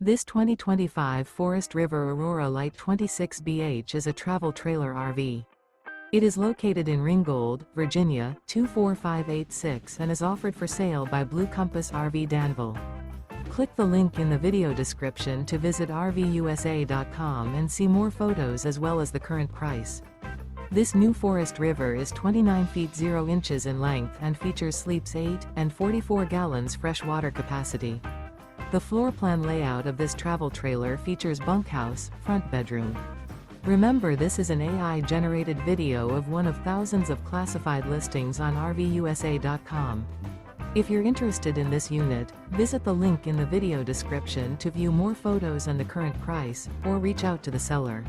This 2025 Forest River Aurora Light 26BH is a travel trailer RV. It is located in Ringgold, Virginia, 24586 and is offered for sale by Blue Compass RV Danville. Click the link in the video description to visit RVUSA.com and see more photos as well as the current price. This new Forest River is 29 feet 0 inches in length and features sleeps 8 and 44 gallons fresh water capacity. The floor plan layout of this travel trailer features bunkhouse, front bedroom. Remember, this is an AI-generated video of one of thousands of classified listings on RVUSA.com. If you're interested in this unit, visit the link in the video description to view more photos and the current price, or reach out to the seller.